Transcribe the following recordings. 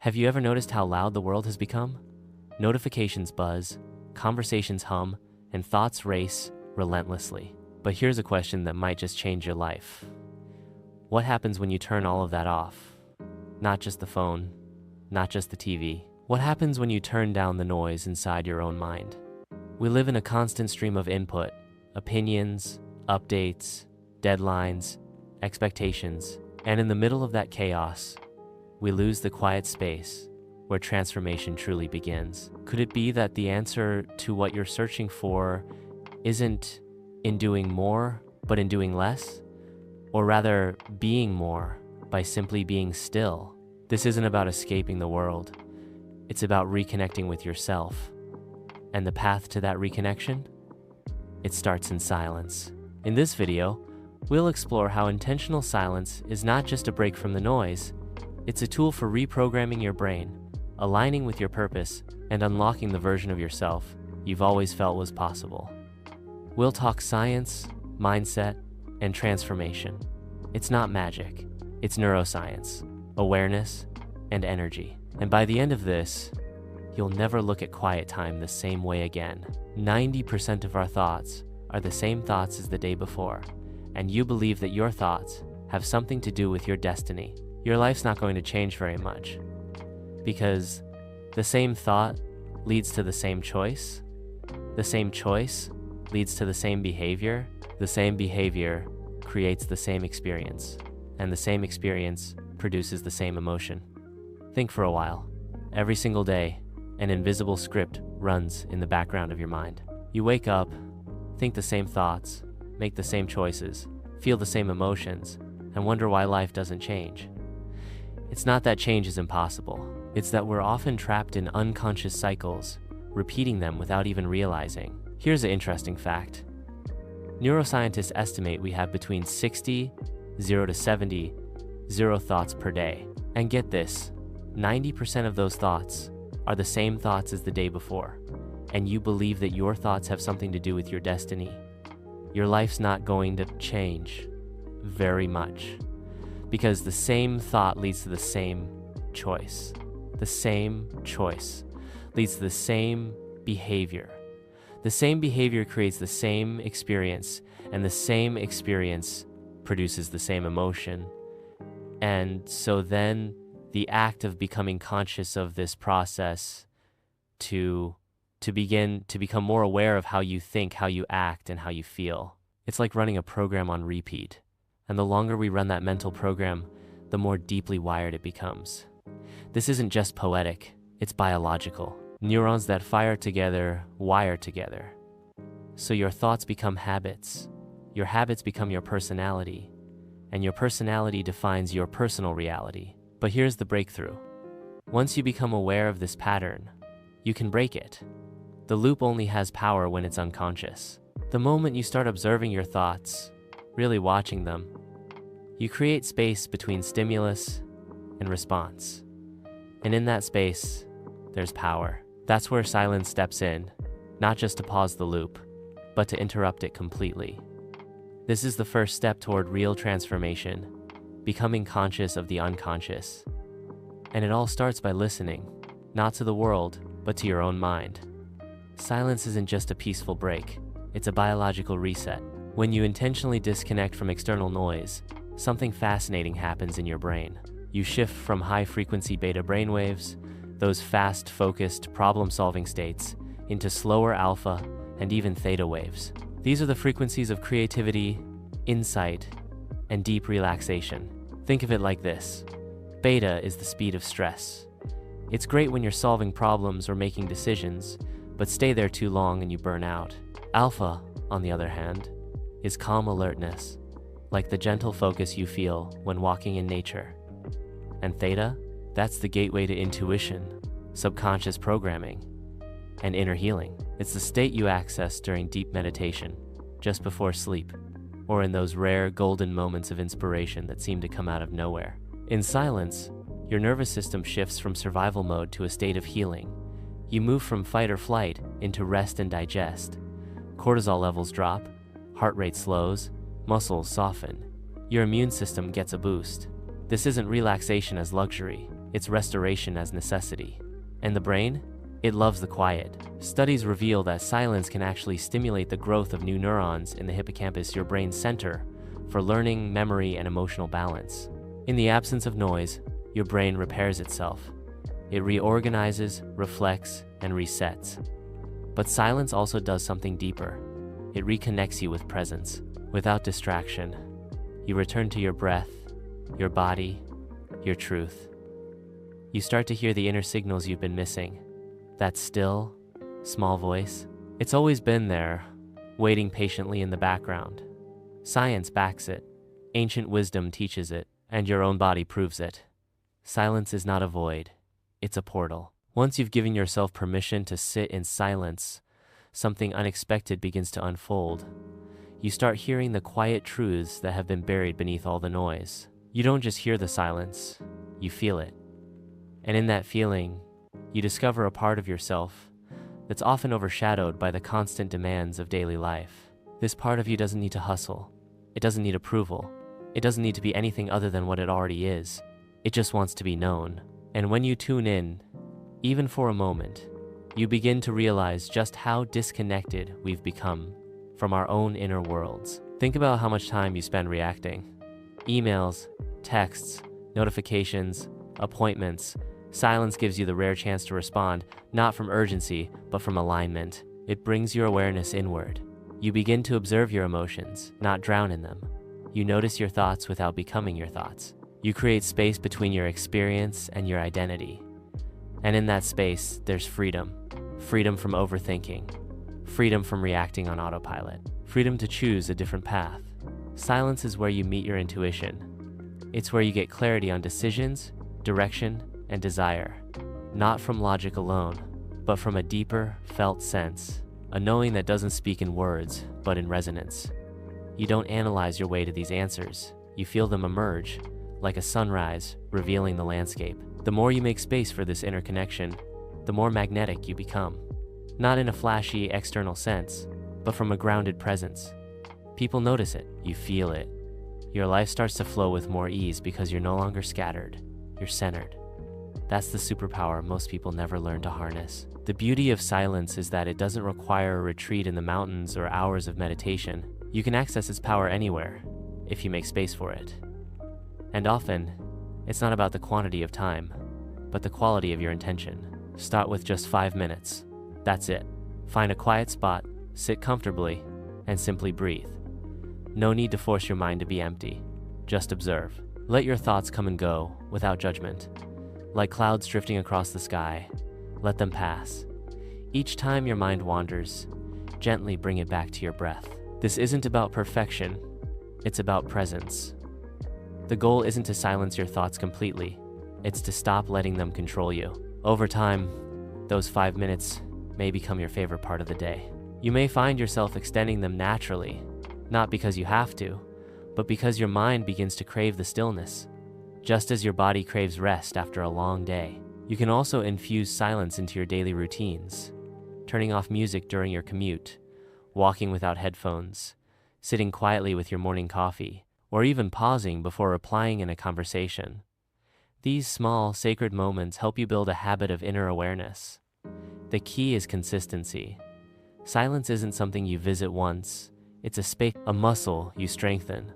Have you ever noticed how loud the world has become? Notifications buzz, conversations hum, and thoughts race relentlessly. But here's a question that might just change your life. What happens when you turn all of that off? Not just the phone, not just the TV. What happens when you turn down the noise inside your own mind? We live in a constant stream of input, opinions, updates, deadlines, expectations, and in the middle of that chaos, we lose the quiet space where transformation truly begins. Could it be that the answer to what you're searching for isn't in doing more, but in doing less? Or rather, being more by simply being still? This isn't about escaping the world. It's about reconnecting with yourself. And the path to that reconnection? It starts in silence. In this video, we'll explore how intentional silence is not just a break from the noise, it's a tool for reprogramming your brain, aligning with your purpose, and unlocking the version of yourself you've always felt was possible. We'll talk science, mindset, and transformation. It's not magic, it's neuroscience, awareness, and energy. And by the end of this, you'll never look at quiet time the same way again. 90% of our thoughts are the same thoughts as the day before, and you believe that your thoughts have something to do with your destiny. Your life's not going to change very much, because the same thought leads to the same choice. The same choice leads to the same behavior. The same behavior creates the same experience, and the same experience produces the same emotion. Think for a while. Every single day, an invisible script runs in the background of your mind. You wake up, think the same thoughts, make the same choices, feel the same emotions, and wonder why life doesn't change. It's not that change is impossible. It's that we're often trapped in unconscious cycles, repeating them without even realizing. Here's an interesting fact. Neuroscientists estimate we have between 60, 0 to 70, 0 thoughts per day. And get this, 90% of those thoughts are the same thoughts as the day before, and you believe that your thoughts have something to do with your destiny. Your life's not going to change very much, because the same thought leads to the same choice. The same choice leads to the same behavior. The same behavior creates the same experience, and the same experience produces the same emotion. And so then the act of becoming conscious of this process to become more aware of how you think, how you act, and how you feel. It's like running a program on repeat. And the longer we run that mental program, the more deeply wired it becomes. This isn't just poetic, it's biological. Neurons that fire together wire together. So your thoughts become habits, your habits become your personality, and your personality defines your personal reality. But here's the breakthrough. Once you become aware of this pattern, you can break it. The loop only has power when it's unconscious. The moment you start observing your thoughts, really watching them, you create space between stimulus and response. And in that space, there's power. That's where silence steps in, not just to pause the loop, but to interrupt it completely. This is the first step toward real transformation, becoming conscious of the unconscious. And it all starts by listening, not to the world, but to your own mind. Silence isn't just a peaceful break, it's a biological reset. When you intentionally disconnect from external noise, something fascinating happens in your brain. You shift from high-frequency beta brainwaves, those fast, focused, problem-solving states, into slower alpha and even theta waves. These are the frequencies of creativity, insight, and deep relaxation. Think of it like this. Beta is the speed of stress. It's great when you're solving problems or making decisions, but stay there too long and you burn out. Alpha, on the other hand, is calm alertness, like the gentle focus you feel when walking in nature. And theta, that's the gateway to intuition, subconscious programming, and inner healing. It's the state you access during deep meditation, just before sleep, or in those rare golden moments of inspiration that seem to come out of nowhere. In silence, your nervous system shifts from survival mode to a state of healing. You move from fight or flight into rest and digest. Cortisol levels drop, heart rate slows, muscles soften. Your immune system gets a boost. This isn't relaxation as luxury. it's restoration as necessity. And the brain? It loves the quiet. Studies reveal that silence can actually stimulate the growth of new neurons in the hippocampus, your brain's center, for learning, memory, and emotional balance. In the absence of noise, your brain repairs itself. It reorganizes, reflects, and resets. But silence also does something deeper. It reconnects you with presence, without distraction. You return to your breath, your body, your truth. You start to hear the inner signals you've been missing. That still, small voice. It's always been there, waiting patiently in the background. Science backs it. Ancient wisdom teaches it, and your own body proves it. Silence is not a void. It's a portal. Once you've given yourself permission to sit in silence, something unexpected begins to unfold. You start hearing the quiet truths that have been buried beneath all the noise. You don't just hear the silence, you feel it. And in that feeling, you discover a part of yourself that's often overshadowed by the constant demands of daily life. This part of you doesn't need to hustle. It doesn't need approval. It doesn't need to be anything other than what it already is. It just wants to be known. And when you tune in, even for a moment, you begin to realize just how disconnected we've become from our own inner worlds. Think about how much time you spend reacting. Emails, texts, notifications, appointments. Silence gives you the rare chance to respond, not from urgency, but from alignment. It brings your awareness inward. You begin to observe your emotions, not drown in them. You notice your thoughts without becoming your thoughts. You create space between your experience and your identity. And in that space, there's freedom. Freedom from overthinking. Freedom from reacting on autopilot. Freedom to choose a different path. Silence is where you meet your intuition. It's where you get clarity on decisions, direction, and desire. Not from logic alone, but from a deeper, felt sense. A knowing that doesn't speak in words, but in resonance. You don't analyze your way to these answers. You feel them emerge, like a sunrise, revealing the landscape. The more you make space for this inner connection, the more magnetic you become. Not in a flashy, external sense, but from a grounded presence. People notice it, you feel it. Your life starts to flow with more ease because you're no longer scattered, you're centered. That's the superpower most people never learn to harness. The beauty of silence is that it doesn't require a retreat in the mountains or hours of meditation. You can access its power anywhere, if you make space for it. And often, it's not about the quantity of time, but the quality of your intention. Start with just 5 minutes. That's it. Find a quiet spot, sit comfortably, and simply breathe. No need to force your mind to be empty. Just observe. Let your thoughts come and go without judgment. Like clouds drifting across the sky, let them pass. Each time your mind wanders, gently bring it back to your breath. This isn't about perfection, it's about presence. The goal isn't to silence your thoughts completely, it's to stop letting them control you. Over time, those 5 minutes may become your favorite part of the day. You may find yourself extending them naturally, not because you have to, but because your mind begins to crave the stillness. Just as your body craves rest after a long day, you can also infuse silence into your daily routines, turning off music during your commute, walking without headphones, sitting quietly with your morning coffee, or even pausing before replying in a conversation. These small, sacred moments help you build a habit of inner awareness. The key is consistency. Silence isn't something you visit once, it's a muscle you strengthen.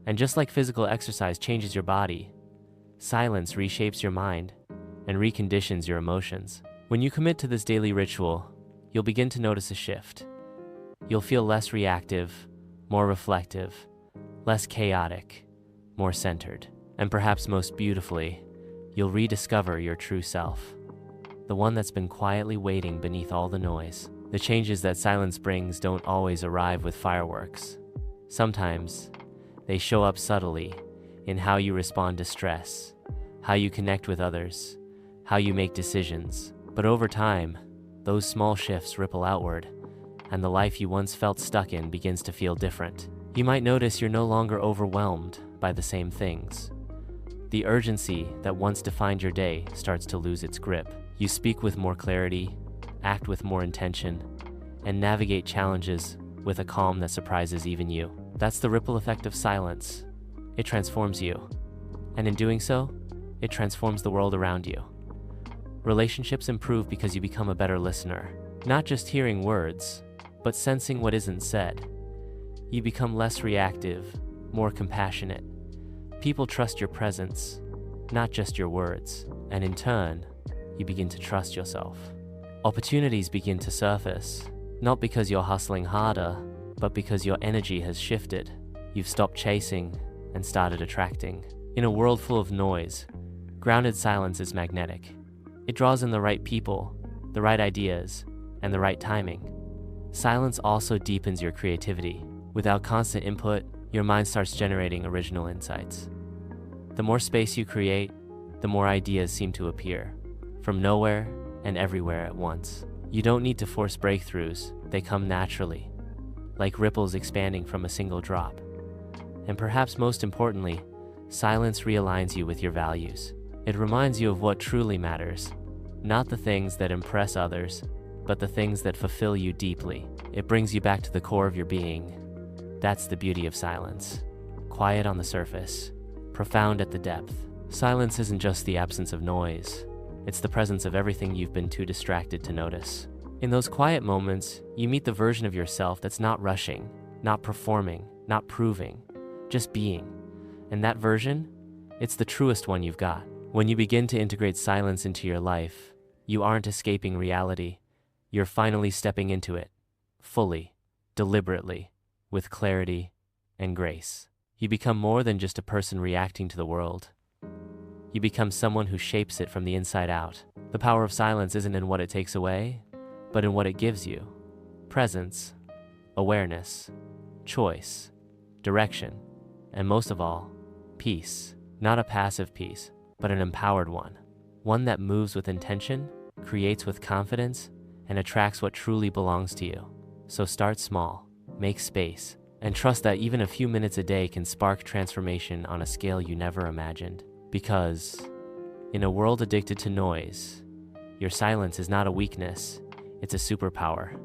And just like physical exercise changes your body, silence reshapes your mind and reconditions your emotions. When you commit to this daily ritual, you'll begin to notice a shift. You'll feel less reactive, more reflective, less chaotic, more centered. And perhaps most beautifully, you'll rediscover your true self, the one that's been quietly waiting beneath all the noise. The changes that silence brings don't always arrive with fireworks. Sometimes, they show up subtly in how you respond to stress, how you connect with others, how you make decisions. But over time, those small shifts ripple outward, and the life you once felt stuck in begins to feel different. You might notice you're no longer overwhelmed by the same things. The urgency that once defined your day starts to lose its grip. You speak with more clarity, act with more intention, and navigate challenges with a calm that surprises even you. That's the ripple effect of silence. It transforms you. And in doing so, it transforms the world around you. Relationships improve because you become a better listener, not just hearing words, but sensing what isn't said. You become less reactive, more compassionate. People trust your presence, not just your words, and in turn, you begin to trust yourself. Opportunities begin to surface, not because you're hustling harder, but because your energy has shifted. You've stopped chasing and started attracting. In a world full of noise, grounded silence is magnetic. It draws in the right people, the right ideas, and the right timing. Silence also deepens your creativity. Without constant input, your mind starts generating original insights. The more space you create, the more ideas seem to appear, from nowhere and everywhere at once. You don't need to force breakthroughs, they come naturally, like ripples expanding from a single drop. And perhaps most importantly, silence realigns you with your values. It reminds you of what truly matters, not the things that impress others, but the things that fulfill you deeply. It brings you back to the core of your being. That's the beauty of silence. Quiet on the surface, profound at the depth. Silence isn't just the absence of noise. It's the presence of everything you've been too distracted to notice. In those quiet moments, you meet the version of yourself that's not rushing, not performing, not proving, just being. And that version, it's the truest one you've got. When you begin to integrate silence into your life, you aren't escaping reality. You're finally stepping into it, fully, deliberately, with clarity and grace. You become more than just a person reacting to the world. You become someone who shapes it from the inside out. The power of silence isn't in what it takes away, but in what it gives you. Presence, awareness, choice, direction, and most of all, peace. Not a passive peace, but an empowered one. One that moves with intention, creates with confidence, and attracts what truly belongs to you. So start small, make space, and trust that even a few minutes a day can spark transformation on a scale you never imagined. Because in a world addicted to noise, your silence is not a weakness, it's a superpower.